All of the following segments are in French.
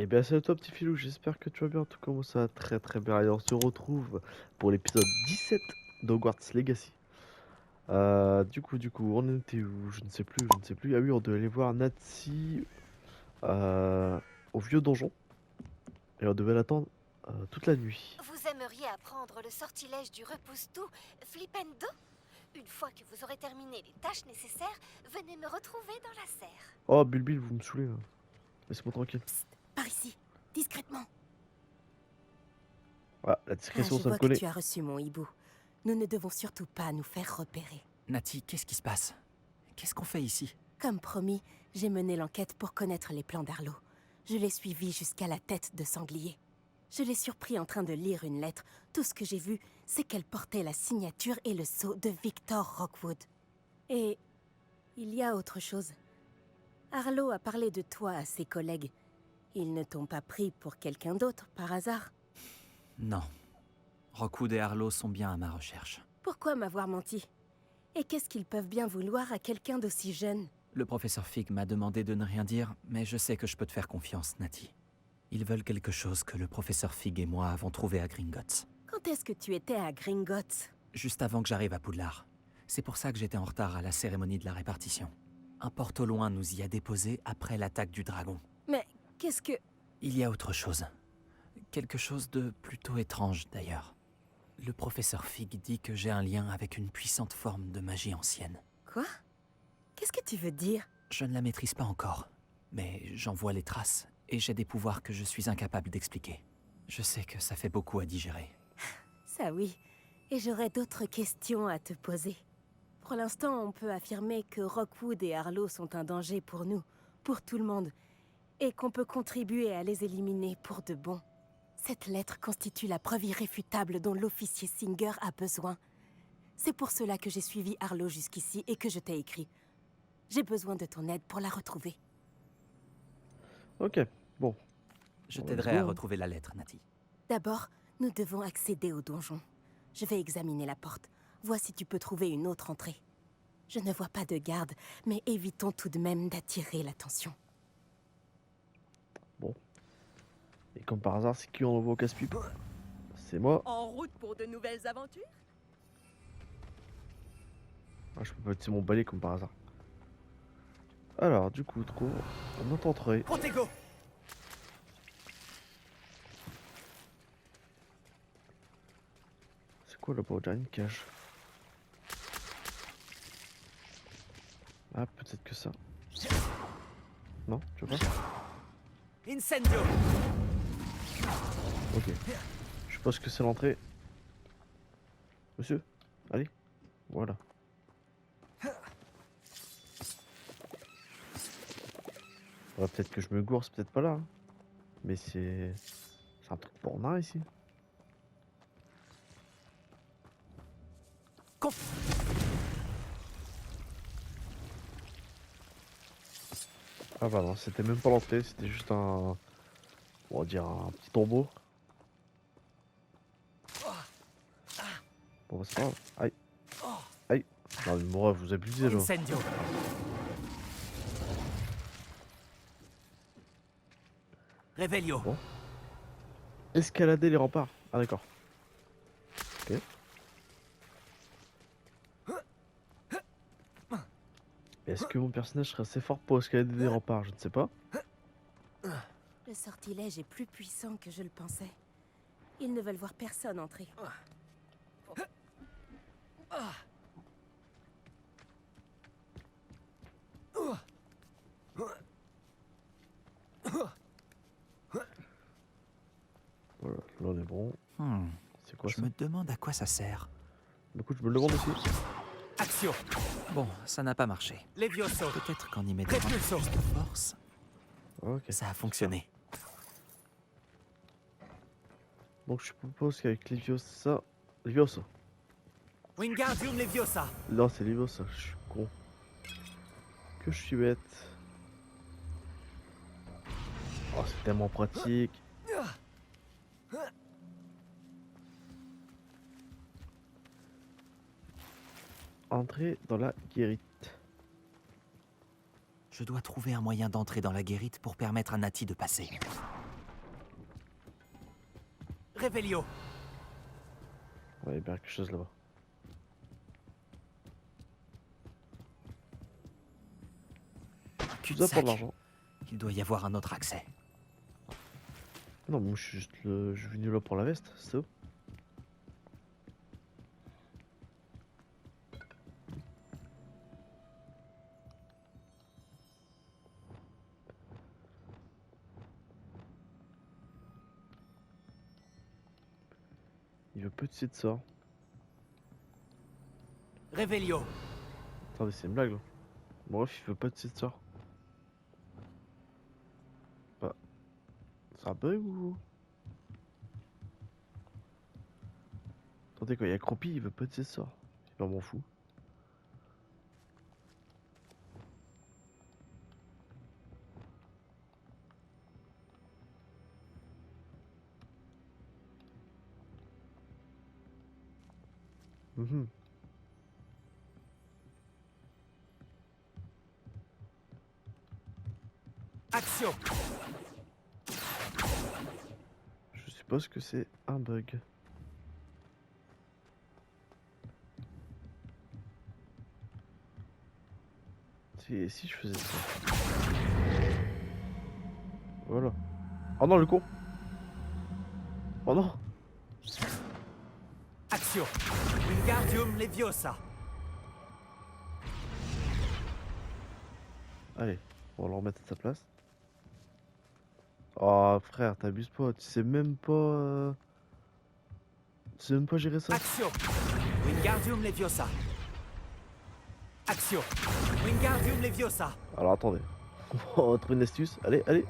Eh bien, salut toi, petit filou, j'espère que tu vas bien. Tout comme ça, très très bien. Et on se retrouve pour l'épisode 17 d'Hogwarts Legacy. Du coup, on était où? Je ne sais plus, je ne sais plus. Ah oui, on devait aller voir Natsi euh, au vieux donjon. Et on devait l'attendre toute la nuit. Vous aimeriez apprendre le sortilège du repousse-tout, Flipendo? Une fois que vous aurez terminé les tâches nécessaires, venez me retrouver dans la serre. Oh, Bulbil, vous me saoulez là. Laissez-moi tranquille. Psst, par ici, discrètement. Ah, la Ah, discrétion, je ça me vois que connaît. tu as reçu mon hibou. Nous ne devons surtout pas nous faire repérer. Nati, qu'est-ce qui se passe? Qu'est-ce qu'on fait ici? Comme promis, j'ai mené l'enquête pour connaître les plans d'Arlo. Je l'ai suivi jusqu'à la tête de sanglier. Je l'ai surpris en train de lire une lettre. Tout ce que j'ai vu, c'est qu'elle portait la signature et le sceau de Victor Rockwood. Et il y a autre chose. Arlo a parlé de toi à ses collègues. Ils ne t'ont pas pris pour quelqu'un d'autre, par hasard? Non. Rockwood et Arlo sont bien à ma recherche. Pourquoi m'avoir menti? Et qu'est-ce qu'ils peuvent bien vouloir à quelqu'un d'aussi jeune? Le professeur Fig m'a demandé de ne rien dire, mais je sais que je peux te faire confiance, Nati. Ils veulent quelque chose que le professeur Fig et moi avons trouvé à Gringotts. Quand est-ce que tu étais à Gringotts? Juste avant que j'arrive à Poudlard. C'est pour ça que j'étais en retard à la cérémonie de la répartition. Un porte au loin nous y a déposés après l'attaque du dragon. Mais qu'est-ce que... Il y a autre chose. Quelque chose de plutôt étrange, d'ailleurs. Le professeur Fig dit que j'ai un lien avec une puissante forme de magie ancienne. Quoi? Qu'est-ce que tu veux dire? Je ne la maîtrise pas encore, mais j'en vois les traces, et j'ai des pouvoirs que je suis incapable d'expliquer. Je sais que ça fait beaucoup à digérer. Ça oui. Et j'aurais d'autres questions à te poser. Pour l'instant, on peut affirmer que Rockwood et Arlo sont un danger pour nous, pour tout le monde, et qu'on peut contribuer à les éliminer pour de bon. Cette lettre constitue la preuve irréfutable dont l'officier Singer a besoin. C'est pour cela que j'ai suivi Arlo jusqu'ici et que je t'ai écrit. J'ai besoin de ton aide pour la retrouver. Ok, bon. Je Let's t'aiderai go, à hein. retrouver la lettre, Nati. D'abord, nous devons accéder au donjon. Je vais examiner la porte. Vois si tu peux trouver une autre entrée. Je ne vois pas de garde, mais évitons tout de même d'attirer l'attention. Bon. Et comme par hasard, c'est qui on envoie au casse-pipe? C'est moi. En route pour de nouvelles aventures? Ah, je peux pas utiliser mon balai comme par hasard. Alors, du coup, trop, on tenterait. Protego! C'est quoi là-bas? On dirait une cage. Ah, peut-être que ça. Non, tu vois pas? Incendio! Ok. Je pense que c'est l'entrée. Monsieur, allez. Voilà. Ouais, peut-être que je me gourre, c'est peut-être pas là, hein. Mais c'est un truc pour nain ici. Ah bah non, c'était même pas l'entrée, c'était juste un... On va dire un petit tombeau. Bon bah c'est pas grave. Aïe. Aïe. Non mais moi, vous abusez là. Incendio! Revelio! Bon. Escalader les remparts. Ah d'accord. Ok. Est-ce que mon personnage serait assez fort pour escalader des remparts? Je ne sais pas. Le sortilège est plus puissant que je le pensais. Ils ne veulent voir personne entrer. Voilà, là on est bon. C'est quoi Je ça? me demande à quoi ça sert. Écoute, je me le demande aussi. Axio! Bon, ça n'a pas marché. Levioso! Peut-être qu'en y mettant un peu Repulso! plus de force, Ok. ça a fonctionné. Donc je propose qu'avec Leviosa... Leviosa. Wingardium Leviosa! Non, c'est Leviosa, je suis con. Que je suis bête. Oh, c'est tellement pratique. Entrer dans la guérite. Je dois trouver un moyen d'entrer dans la guérite pour permettre à Nati de passer. Revelio. Ouais, il y a bien quelque chose là-bas. Tout ça pour Cul-de-sac. de l'argent. Il doit y avoir un autre accès. Non, moi je suis juste je suis venu là pour la veste, c'est tout. Il veut pas utiliser de sort. Revelio. Attendez, c'est une blague là. Bref, il veut pas utiliser de sort. Bah, c'est un bug ou... Attendez, quand il y a Cropi, il veut pas utiliser de sort. Il m'en fout. Mhm. Action. Je suppose que c'est un bug. Si je faisais ça. Voilà. Oh non, le con. Oh non. Action. Wingardium Leviosa. Allez, on va le remettre à sa place. Oh frère, t'abuses pas, tu sais même pas... Tu sais même pas gérer ça. Action. Wingardium Leviosa. Action. Wingardium Leviosa. Alors attendez, on va trouver une astuce. Allez, allez.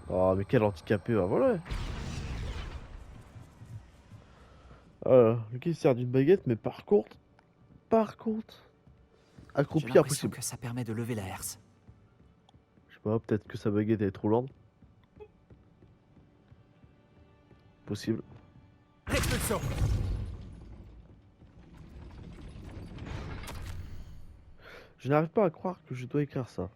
Oh mais quel handicapé, bah voilà. Le gars il sert d'une baguette, mais par contre, J'ai accroupi l'impression impossible. que ça permet de lever la herse. Je sais pas, peut-être que sa baguette est trop lourde. Possible. Expulsion. Je n'arrive pas à croire que je dois écrire ça.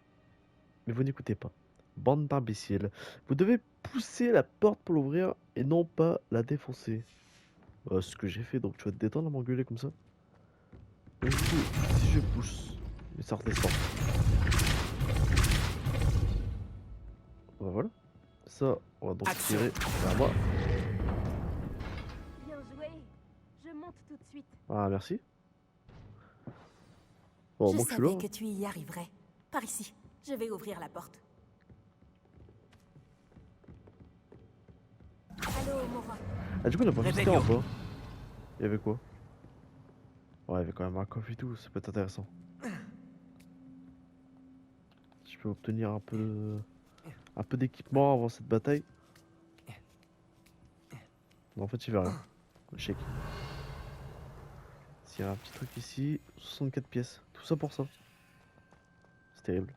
Mais vous n'écoutez pas. Bande d'imbéciles. Vous devez pousser la porte pour l'ouvrir et non pas la défoncer. C'est ce que j'ai fait, donc tu vas te détendre à m'engueuler comme ça. Et du coup, si je pousse, mais ça redescend. Bah voilà. Ça, on va donc Action. tirer vers moi. Bien joué. Je monte tout de suite. Ah, merci. Bon, je moi que je suis savais là. que tu y arriverais. Par ici. Je vais ouvrir la porte. Allô, Mora. Ah, du coup, on a pas visité Réveillon. en bas. Il y avait quoi? Ouais, il y avait quand même un coffre et tout, ça peut être intéressant. Je peux obtenir un peu d'équipement avant cette bataille. Non, en fait, il va rien. Échec. S'il y a un petit truc ici, 64 pièces. Tout ça pour ça. C'est terrible.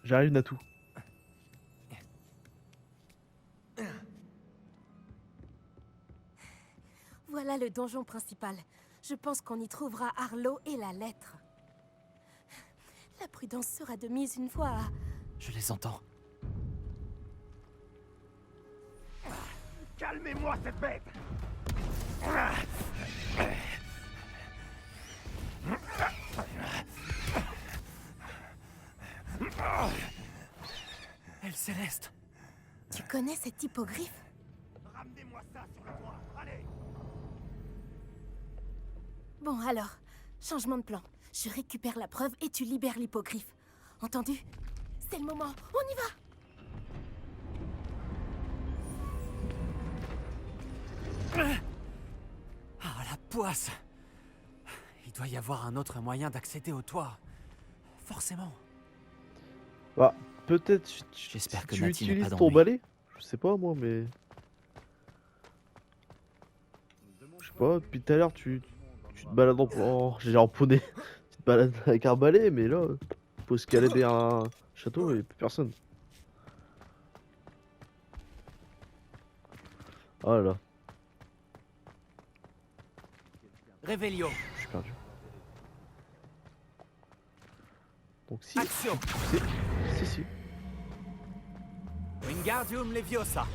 J'arrive, Natou. Voilà le donjon principal. Je pense qu'on y trouvera Arlo et la lettre. La prudence sera de mise une fois. Je les entends. Calmez-moi cette bête. Elle Céleste. Tu connais cet hippogriffe? Ramenez-moi ça sur le toit. Allez. Bon alors, changement de plan. Je récupère la preuve et tu libères l'hippogriffe. Entendu? C'est le moment. On y va! Ah, la poisse! Il doit y avoir un autre moyen d'accéder au toit. Forcément. Bah, peut-être J'espère si que tu Natty n'a pas utilises ton d'ennui. balai. Je sais pas moi, mais. Je sais pas, depuis tout à l'heure tu te balades j'ai en poney. Tu te balades avec un balai, mais là, faut escalader un château et plus personne. Oh là là, Revelio. je suis perdu. Donc si, Action. si. Wingardium Leviosa.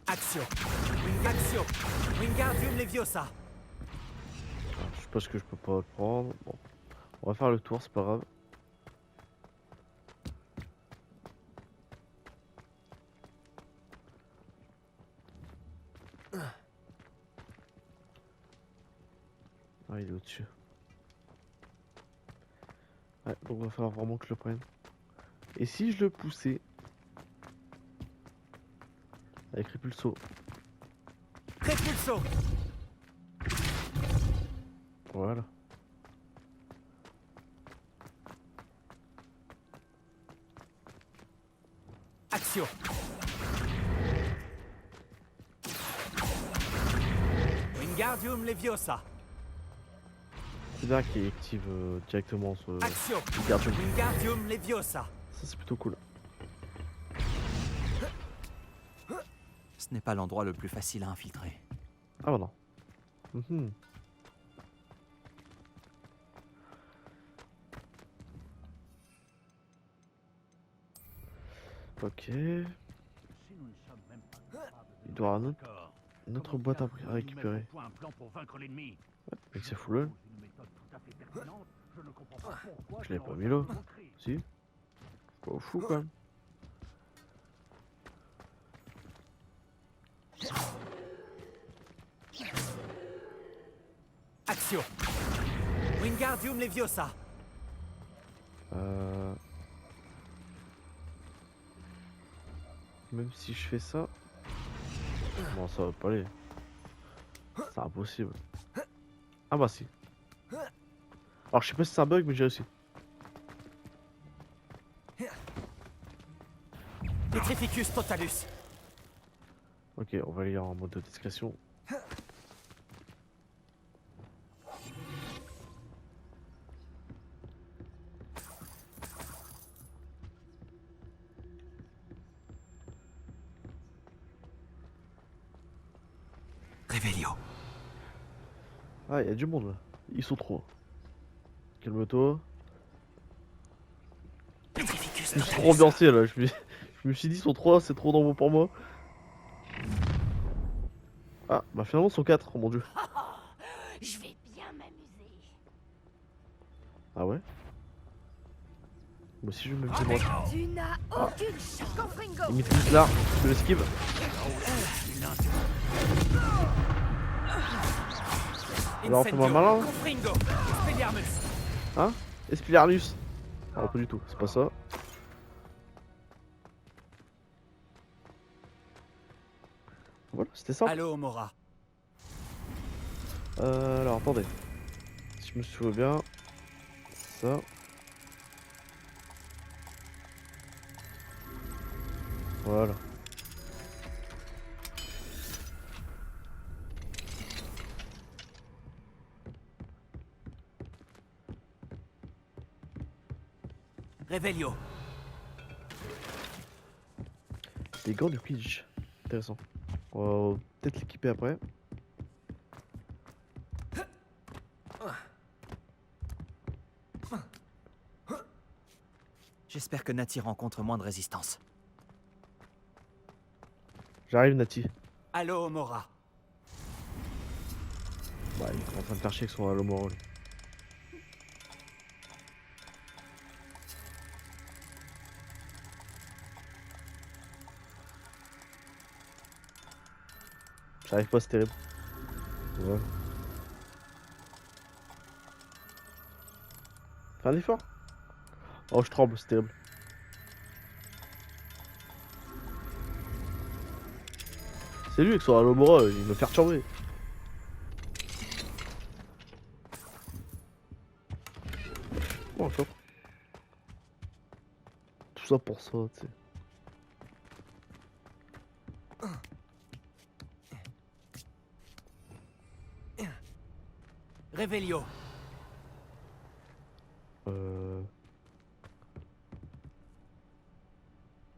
Action. Action. Wingardium Leviosa. Ah, je sais pas ce que je peux pas prendre. Bon, on va faire le tour, c'est pas grave. Ah, il est au-dessus. Ouais, donc va falloir vraiment que je le prenne. Et si je le poussais avec Répulso? Répulso. Voilà. Action. Wingardium Leviosa. C'est bien qu'il active directement ce Action. Gardium. Wingardium Leviosa. Ça c'est plutôt cool. Ce n'est pas l'endroit le plus facile à infiltrer. Ah bah non. Mhm. Ok. Il doit y avoir une autre boîte à récupérer. Mec c'est fou là. Je l'ai pas mis là. Si. Pas fou quand même. Action. Wingardium Leviosa. Même si je fais ça. Non ça va pas aller. C'est impossible. Ah bah si. Alors je sais pas si c'est un bug mais j'ai réussi. Petrificus Totalus. Ok, on va lire en mode de discrétion. Révélio. Ah, il y a du monde là. Ils sont trop. Calme-toi. Petrificus Je me suis trop ambiancé là. Je me suis dit, ils sont 3, c'est trop nombreux pour moi. Ah, bah finalement, ils sont 4, oh mon dieu. Je vais bien m'amuser. Ah ouais? Moi aussi, je vais m'amuser moi. Tu n'as aucune chance. Confringo. Il maîtrise là, je l'esquive. Alors, fais-moi malin. Confringo. Expelliarmus. Hein? Expelliarmus. Ah, pas du tout, c'est pas ça. Voilà, c'était ça. Allo Mora. Alors, attendez. Si je me souviens bien. Ça. Voilà. Révélio. Les gants du Quidditch. Intéressant. On va peut-être l'équiper après. J'espère que Nati rencontre moins de résistance. J'arrive, Nati. Allo Mora. Bah, il est en train de faire chier avec son Halo Moral. J'arrive pas, c'est terrible. Ouais. Fais un effort. Oh, je tremble, c'est terrible. C'est lui avec son Halo Moral, il me fait perturber. Oh, encore. Tout ça pour ça, tu sais. Révélio.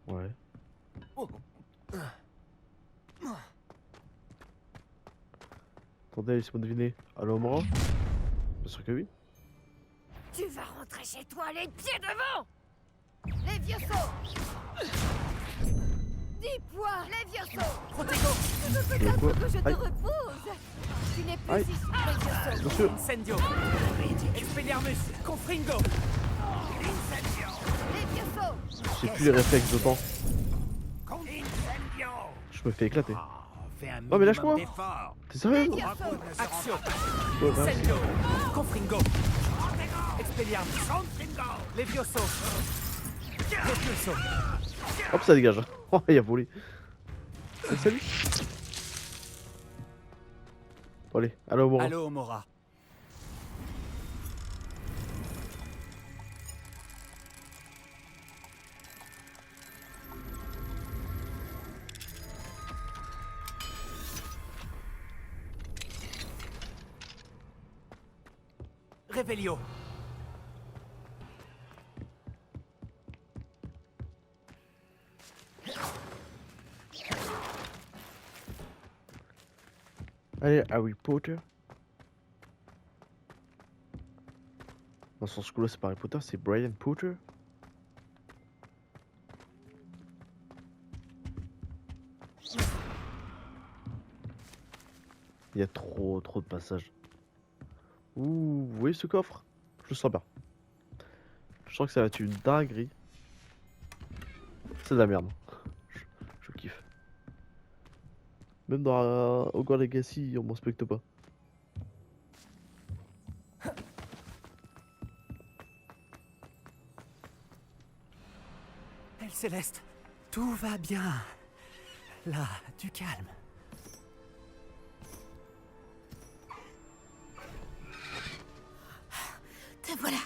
Ouais. Attendez, laissez-moi deviner. Allo Mora? Bien sûr que oui. Tu vas rentrer chez toi les pieds devant. Les vieux sauts. Dis-moi, les vieux sauts. Protego. Tu veux Le peut-être quoi? que je te Aïe. repose. Tu n'es plus Aïe. ici, les vieux sauts. Monsieur, Incendio. Expelliarmus. Confringo. Incendio. Les vieux sauts. j'ai plus les réflexes de temps. Incendio. Je me fais éclater. Fais un Non mais lâche-moi. minimum d'effort. T'es sérieux? Axio. Ouais, bah, Incendio. Confringo. Expelliarmus. Confringo. Levioso. Repulso. hop, ça dégage. Oh, il a volé. Salut. Bon, allez, allô, bon. Allô, Mora. Revelio. Allez, Harry Potter. Dans son school là, c'est pas Harry Potter, c'est Brian Potter. Il y a trop de passages. Ouh, vous voyez ce coffre? Je le sens bien. Je sens que ça va être une dinguerie. C'est de la merde. Je kiffe. Même dans Hogwarts Legacy, on m'en respecte pas. Elle Céleste. Tout va bien. Là, du calme. Te voilà.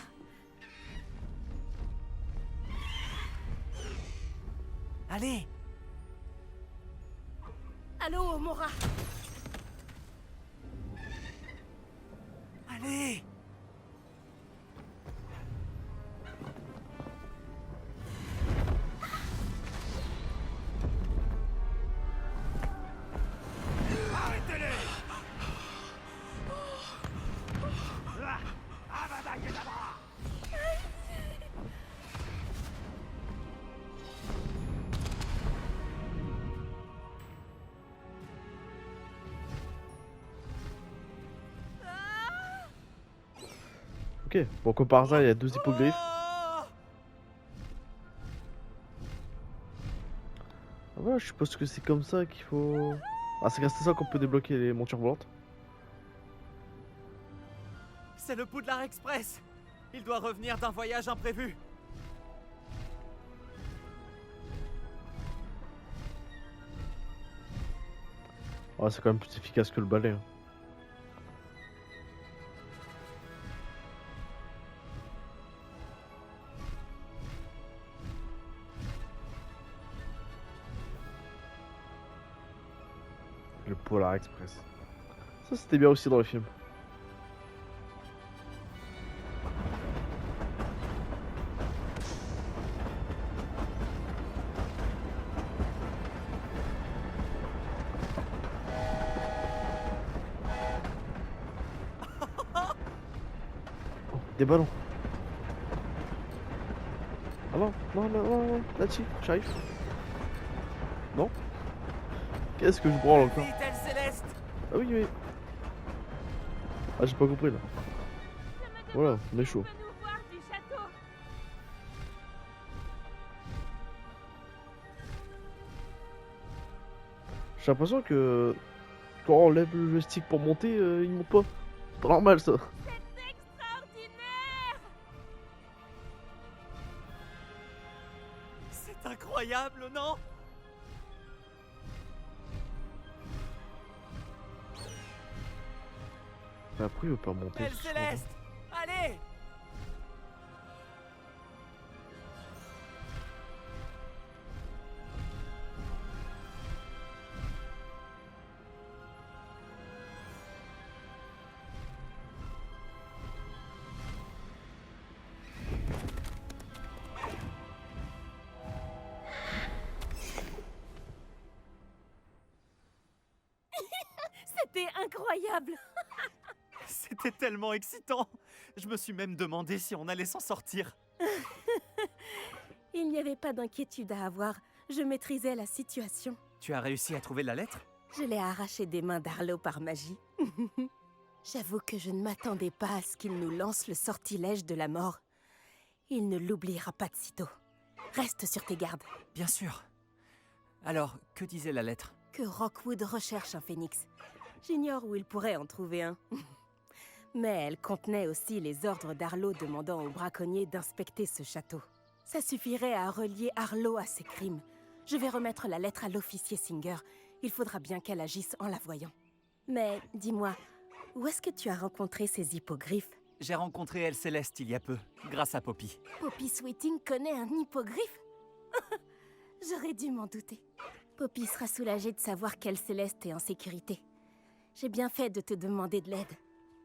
Allez. Allô, Mora. Allez. Arrêtez-les. Ok, bon comme par hasard, il y a 2 hippogriffes. Oh. Ah voilà, je suppose que c'est comme ça qu'il faut... Ah, c'est grâce à ça qu'on peut débloquer les montures volantes. C'est le Poudlard Express. Il doit revenir d'un voyage imprévu. Ah, c'est quand même plus efficace que le balai. Hein. Le Polar Express. Ça, c'était bien aussi dans le film. Oh, des ballons. Ah non, non, non, non, non, là-dessus, j'arrive. Non? Qu'est-ce que je branle encore? Vite, Elle Céleste. Ah oui, oui. Ah, j'ai pas compris là. Voilà, on est chaud. J'ai l'impression que quand on lève le joystick pour monter, il monte pas. C'est pas normal ça. C'est incroyable, non? Mais après, il veut pas monter. Elle ce soir, hein. Céleste. Allez. C'était incroyable. C'était tellement excitant. Je me suis même demandé si on allait s'en sortir. Il n'y avait pas d'inquiétude à avoir. Je maîtrisais la situation. Tu as réussi à trouver la lettre? Je l'ai arrachée des mains d'Arlo par magie. J'avoue que je ne m'attendais pas à ce qu'il nous lance le sortilège de la mort. Il ne l'oubliera pas de sitôt. Reste sur tes gardes. Bien sûr. Alors, que disait la lettre? Que Rockwood recherche un phénix. J'ignore où il pourrait en trouver un. Mais elle contenait aussi les ordres d'Arlo demandant aux braconniers d'inspecter ce château. Ça suffirait à relier Arlo à ses crimes. Je vais remettre la lettre à l'officier Singer. Il faudra bien qu'elle agisse en la voyant. Mais dis-moi, où est-ce que tu as rencontré ces hippogriffes? J'ai rencontré Elle Céleste il y a peu, grâce à Poppy. Poppy Sweeting connaît un hippogriffe? J'aurais dû m'en douter. Poppy sera soulagée de savoir qu'Elle Céleste est en sécurité. J'ai bien fait de te demander de l'aide.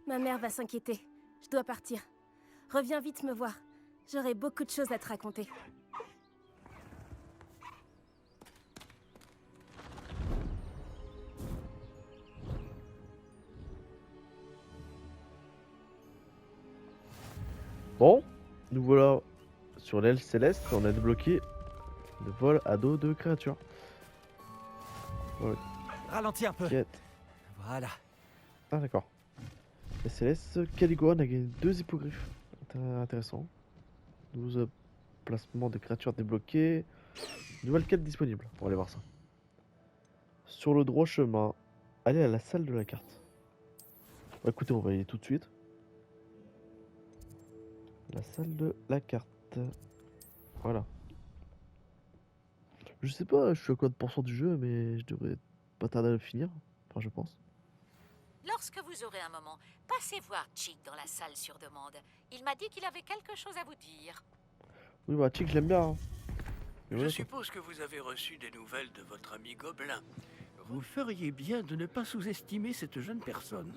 Ma mère va s'inquiéter. Je dois partir. Reviens vite me voir. J'aurai beaucoup de choses à te raconter. Bon, nous voilà sur l'aile céleste. On a débloqué le vol à dos de créatures. Ralentis un peu. Quête. Voilà. Ah d'accord. La céleste, Caligone a gagné 2 hippogriffes. Intéressant. 12 placements de créatures débloqués. Nouvelle quête disponible. On va aller voir ça. Sur le droit chemin, allez à la salle de la carte. Bah, écoutez, on va y aller tout de suite. La salle de la carte. Voilà. Je sais pas, je suis à quoi de pourcent du jeu, mais je devrais pas tarder à le finir. Enfin, je pense. Lorsque vous aurez un moment, passez voir Chick dans la salle sur demande. Il m'a dit qu'il avait quelque chose à vous dire. Oui, bah, Chick, je l'aime bien. Hein. Mais Je voilà, quoi. suppose que vous avez reçu des nouvelles de votre ami Gobelin. Vous feriez bien de ne pas sous-estimer cette jeune personne.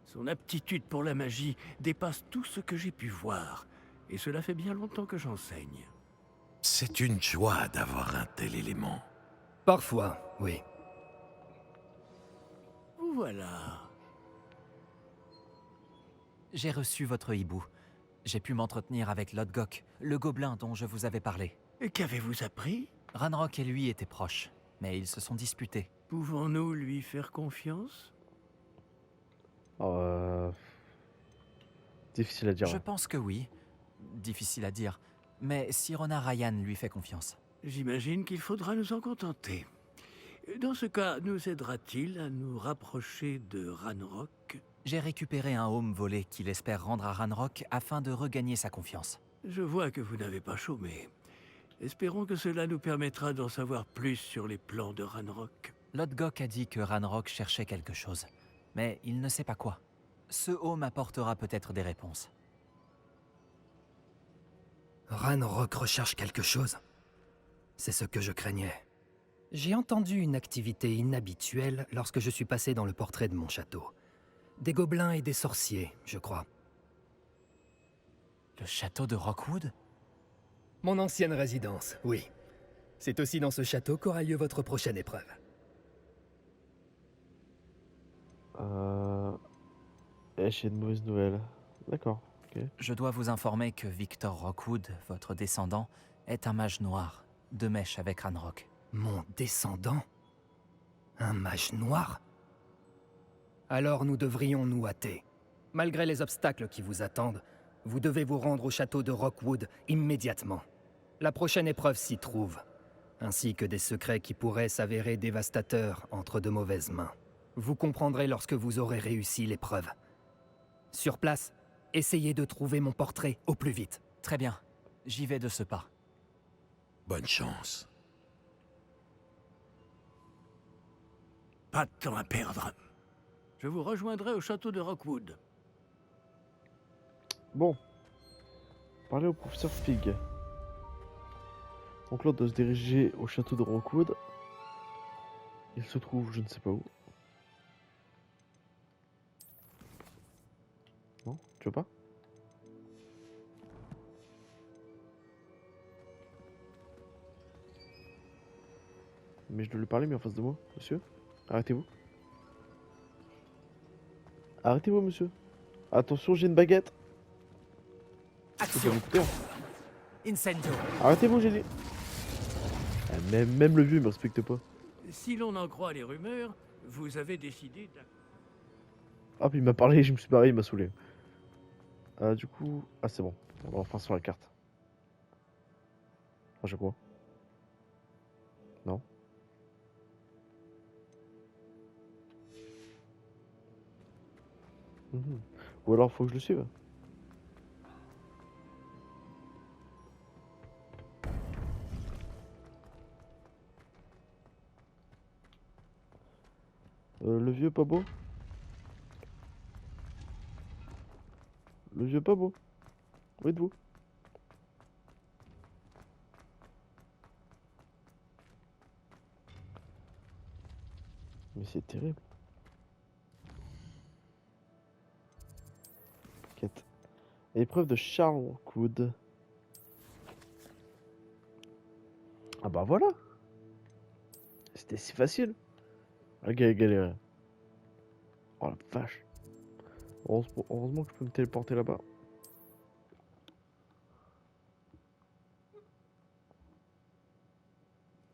Son aptitude pour la magie dépasse tout ce que j'ai pu voir. Et cela fait bien longtemps que j'enseigne. C'est une joie d'avoir un tel élément. Parfois, oui. Voilà. J'ai reçu votre hibou. J'ai pu m'entretenir avec Lodgok, le gobelin dont je vous avais parlé. Et qu'avez-vous appris? Ranrock et lui étaient proches, mais ils se sont disputés. Pouvons-nous lui faire confiance? Difficile à dire. Je Ouais. pense que oui. Difficile à dire. Mais Sirona Ryan lui fait confiance. J'imagine qu'il faudra nous en contenter. Dans ce cas, nous aidera-t-il à nous rapprocher de Ranrock? J'ai récupéré un home volé qu'il espère rendre à Ranrock afin de regagner sa confiance. Je vois que vous n'avez pas chômé. Espérons que cela nous permettra d'en savoir plus sur les plans de Ranrock. Lodgok a dit que Ranrock cherchait quelque chose, mais il ne sait pas quoi. Ce home apportera peut-être des réponses. Ranrock recherche quelque chose. C'est ce que je craignais. J'ai entendu une activité inhabituelle lorsque je suis passé dans le portrait de mon château. Des gobelins et des sorciers, je crois. Le château de Rockwood? Mon ancienne résidence, oui. C'est aussi dans ce château qu'aura lieu votre prochaine épreuve. J'ai de mauvaises nouvelles. D'accord, ok. Je dois vous informer que Victor Rockwood, votre descendant, est un mage noir, de mèche avec Ranrock. Mon descendant? Un mage noir? Alors nous devrions nous hâter. Malgré les obstacles qui vous attendent, vous devez vous rendre au château de Rockwood immédiatement. La prochaine épreuve s'y trouve, ainsi que des secrets qui pourraient s'avérer dévastateurs entre de mauvaises mains. Vous comprendrez lorsque vous aurez réussi l'épreuve. Sur place, essayez de trouver mon portrait au plus vite. Très bien, j'y vais de ce pas. Bonne chance. Pas de temps à perdre. Je vous rejoindrai au château de Rockwood. Bon. Parlez au professeur Fig. Donc là, on doit se diriger au château de Rockwood. Il se trouve, je ne sais pas où. Non, tu veux pas? Mais je dois lui parler, mais en face de moi, monsieur. Arrêtez-vous. Arrêtez-vous, monsieur. Attention, j'ai une baguette. Faut pas m'écouter, hein. Incendio. Arrêtez-vous, j'ai dit. Ah, même le vieux, il me respecte pas. Si l'on en croit les rumeurs, vous avez décidé de... Ah, puis il m'a parlé, je me suis barré, il m'a saoulé. Du coup... Ah, c'est bon. On va enfin sur la carte. Ah, je crois. Non. Mhm. Ou alors, faut que je le suive. Le vieux pas beau. Le vieux pas beau. Où êtes-vous? Mais c'est terrible. Quête. Épreuve de Charles-Coude. Ah bah voilà. C'était si facile. Ah, galère. Oh la vache. Heureusement que je peux me téléporter là-bas.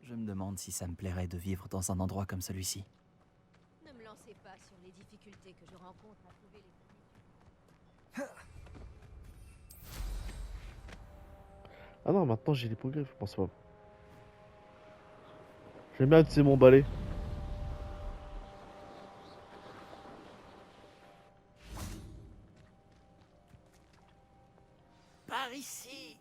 Je me demande si ça me plairait de vivre dans un endroit comme celui-ci. Ne me lancez pas sur les difficultés que je rencontre à trouver les... Ah non, maintenant j'ai les progrès, je pense pas. J'aime bien utiliser mon balai. Par ici.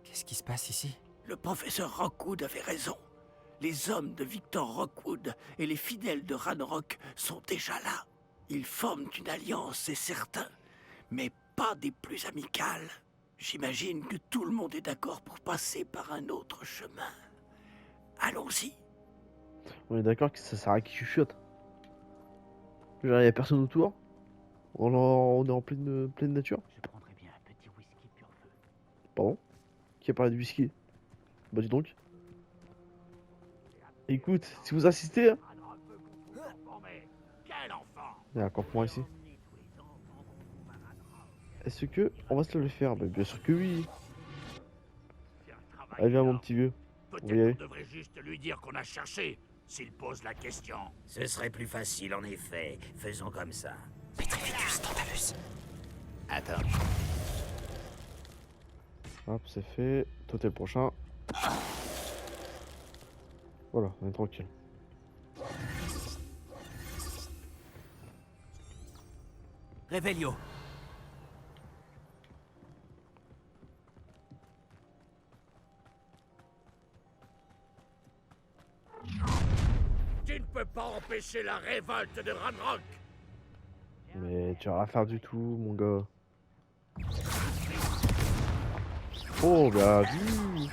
Qu'est-ce qui se passe ici? Le professeur Rockwood avait raison. Les hommes de Victor Rockwood et les fidèles de Ranrock sont déjà là. Ils forment une alliance, c'est certain, mais pas des plus amicales. J'imagine que tout le monde est d'accord pour passer par un autre chemin. Allons-y. On est d'accord que ça sert à qui chuchote. Genre, y a personne autour. On est en pleine nature. Je prendrais bien un petit whisky pur feu. Pardon? Qui a parlé de whisky? Bah dis donc. Écoute, si vous insistez, hein. Quel enfant! Il y a un campement ici. Est-ce que on va se le faire? Bah, bien sûr que oui. Allez, viens mon petit vieux. On va y aller. Peut-être qu'on devrait juste lui dire qu'on a cherché, s'il pose la question. Ce serait plus facile en effet. Faisons comme ça. Petrificus Tantalus. Attends. Hop, c'est fait. Toi t'es le prochain. Voilà, on est tranquille. Revelio. Tu ne peux pas empêcher la révolte de Ranrock. Mais tu vas rien faire du tout, mon gars. Oh, bien vu.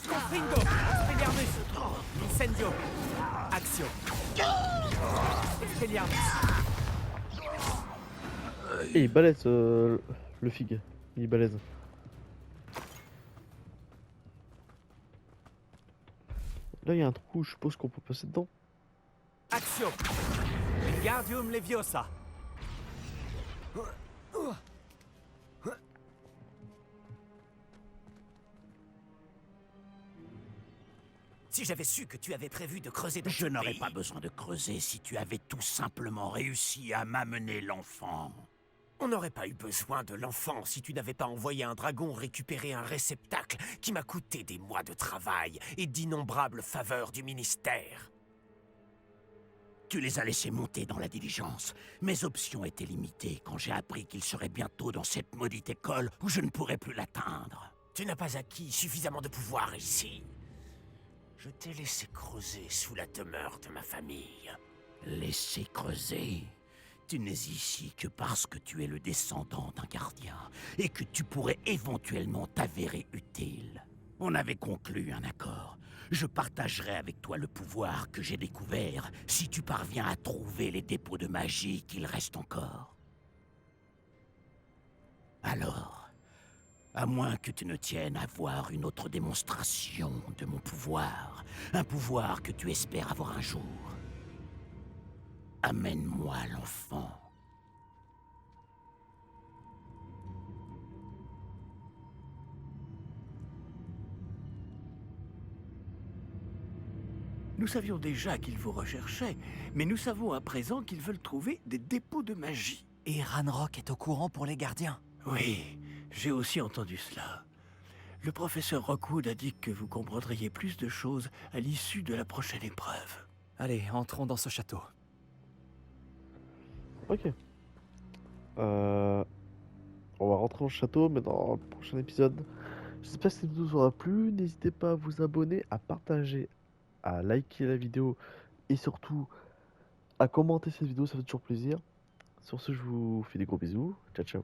Confringo. Expelliarmus. Incendio. Axio. Expelliarmus. Et il est balèze, le fig. Il est balèze. Là, il y a un trou, je suppose qu'on peut passer dedans. Axio. Wingardium Leviosa. Si j'avais su que tu avais prévu de creuser dans Je n'aurais pas besoin de creuser si tu avais tout simplement réussi à m'amener l'enfant. On n'aurait pas eu besoin de l'enfant si tu n'avais pas envoyé un dragon récupérer un réceptacle qui m'a coûté des mois de travail et d'innombrables faveurs du ministère. Tu les as laissés monter dans la diligence. Mes options étaient limitées quand j'ai appris qu'il serait bientôt dans cette maudite école où je ne pourrais plus l'atteindre. Tu n'as pas acquis suffisamment de pouvoir ici. Je t'ai laissé creuser sous la demeure de ma famille. Laisser creuser? Tu n'es ici que parce que tu es le descendant d'un gardien et que tu pourrais éventuellement t'avérer utile. On avait conclu un accord. Je partagerai avec toi le pouvoir que j'ai découvert si tu parviens à trouver les dépôts de magie qu'il reste encore. Alors, À moins que tu ne tiennes à voir une autre démonstration de mon pouvoir. Un pouvoir que tu espères avoir un jour. Amène-moi l'enfant. Nous savions déjà qu'ils vous recherchaient, mais nous savons à présent qu'ils veulent trouver des dépôts de magie. Et Ranrock est au courant pour les gardiens. Oui, j'ai aussi entendu cela. Le professeur Rockwood a dit que vous comprendriez plus de choses à l'issue de la prochaine épreuve. Allez, entrons dans ce château. Ok. On va rentrer au château, mais dans le prochain épisode. J'espère que cette vidéo vous aura plu. N'hésitez pas à vous abonner, à partager, à liker la vidéo et surtout à commenter cette vidéo, ça fait toujours plaisir. Sur ce, je vous fais des gros bisous. Ciao, ciao.